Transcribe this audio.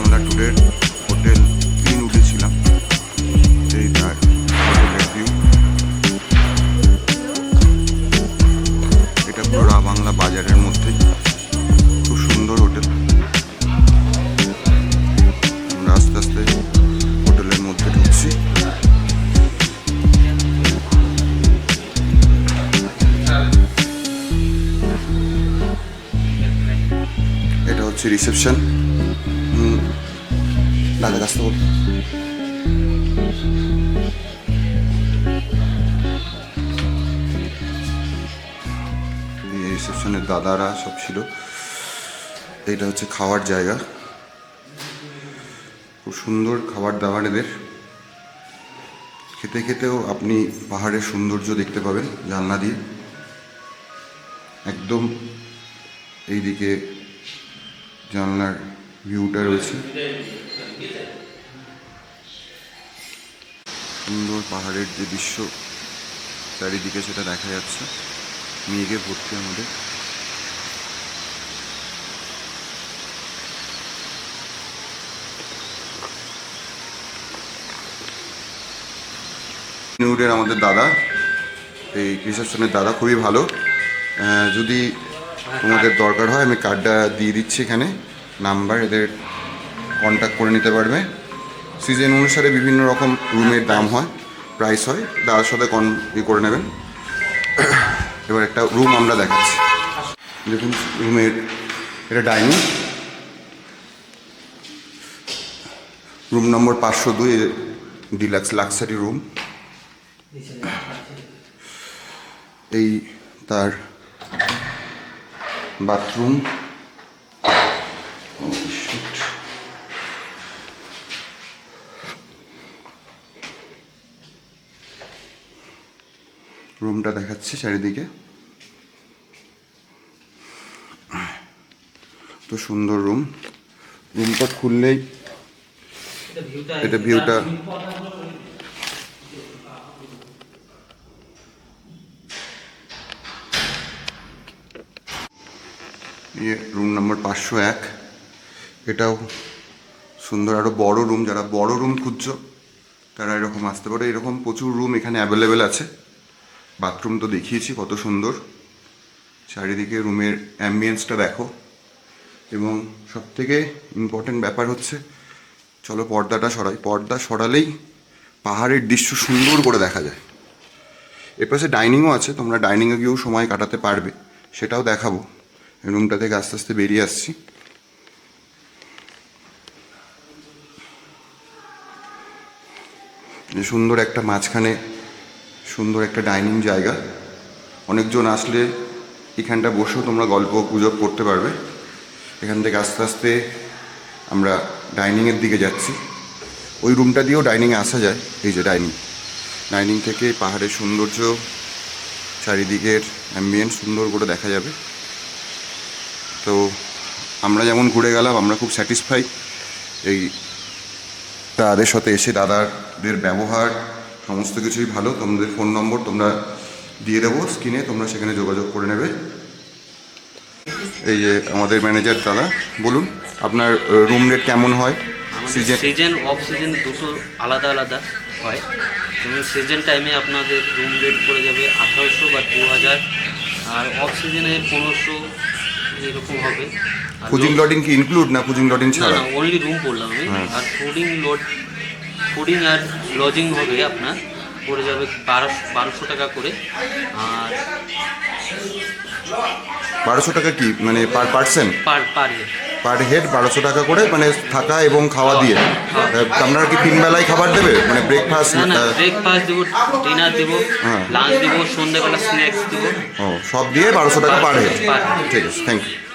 বাংলা ট্যুরের হোটেল 3 উঠেছিলাম। এই তার হোটেলের ভিউ। এটা পুরো বাংলা বাজারের মধ্যে, খুব সুন্দর হোটেল। আমরা আস্তে আস্তে হোটেলের মধ্যে ঢুকছি। এটা হচ্ছে রিসেপশন। দাদা কাছ থেকে রিসেপশনের দাদারা সব ছিল। এটা হচ্ছে খাওয়ার জায়গা, খুব সুন্দর খাবার দাবার এদের। খেতে খেতেও আপনি পাহাড়ের সৌন্দর্য দেখতে পাবেন জানলা দিয়ে। একদম এইদিকে জানলার ভিউটা রয়েছে, সুন্দর পাহাড়ের যে দৃশ্য চারিদিকে সেটা দেখা যাচ্ছে। মেঘে ভর্তি আমাদের। নিউডের আমাদের দাদা, এই রিসেপশনের দাদা খুবই ভালো। যদি তোমাদের দরকার হয় আমি কার্ডটা দিয়ে দিচ্ছি, এখানে নাম্বার, এদের কন্ট্যাক্ট করে নিতে পারবে। সিজন অনুসারে বিভিন্ন রকম রুমের দাম হয়, প্রাইস হয়, দাদার সাথে করে নেবেন। এবার একটা রুম আমরা দেখাচ্ছি। দেখুন রুমের, এটা dining, room number 502, deluxe luxury room. এই তার বাথরুম। রুমটা দেখাচ্ছি চারিদিকে, তো সুন্দর রুম। রুমটা খুললেই এটা ভিউটা রুম নম্বর 501। এটাও সুন্দর, আরও বড় রুম। যারা বড় রুম খুঁজছো তারা এরকম আসতে পারে। এরকম প্রচুর রুম এখানে অ্যাভেলেবেল আছে। বাথরুম তো দেখিয়েছি কত সুন্দর। চারিদিকে রুমের অ্যাম্বিয়েন্সটা দেখো। এবং সবথেকে ইম্পর্টেন্ট ব্যাপার হচ্ছে, চলো পর্দাটা সরাই। পর্দা সরালেই পাহাড়ের দৃশ্য সুন্দর করে দেখা যায়। এর পাশে ডাইনিংও আছে, তোমরা ডাইনিংয়ে গিয়েও সময় কাটাতে পারবে, সেটাও দেখাবো। রুমটা থেকে আস্তে আস্তে বেরিয়ে আসছি। সুন্দর একটা মাঝখানে সুন্দর একটা ডাইনিং জায়গা। অনেকজন আসলে এখানটা বসেও তোমরা গল্প গুজব করতে পারবে। এখান থেকে আস্তে আস্তে আমরা ডাইনিংয়ের দিকে যাচ্ছি। ওই রুমটা দিয়েও ডাইনিংয়ে আসা যায়। এই যে ডাইনিং থেকে পাহাড়ের সৌন্দর্য, চারিদিকের অ্যাম্বিয়েন্স সুন্দর করে দেখা যাবে। তো আমরা যেমন ঘুরে গেলাম, আমরা খুব স্যাটিসফাই। এই তাদের সাথে এসে দাদাদের ব্যবহার সমস্ত কিছুই ভালো। তোমাদের ফোন নম্বর তোমরা দিয়ে দেবো স্ক্রিনে, তোমরা সেখানে যোগাযোগ করে নেবে। এই যে আমাদের ম্যানেজার দাদা, বলুন আপনার রুম রেট কেমন হয়? সিজন অফ সিজন দুটো আলাদা আলাদা হয়। যেমন সিজন টাইমে আপনাদের রুম রেট পড়ে যাবে 1800 বা 2000, আর অফ সিজনে 1500 এরকম হবে। ফুডিং লডিং কি ইনক্লুড না ফুডিং লডিং ছাড়া? না, অনলি রুম বললাম আমি। আর ফুডিং আর লজিং হবে আপনার পড়ে যাবে 1200 টাকা করে। আর 1200 টাকা কি মানে পার পার্সন? পার হেড 1200 টাকা করে, মানে থাকা এবং খাওয়া দিয়ে। আপনারা কি 3 বেলায় খাবার দেবে, মানে ব্রেকফাস্ট? না, ব্রেকফাস্ট দেবো, ডিনার দেবো, লাঞ্চ দেবো, সন্ধ্যাবেলা স্ন্যাক্স দেবো। ও, সব দিয়ে 1200 টাকা পার হেড। ঠিক আছে, থ্যাংক ইউ।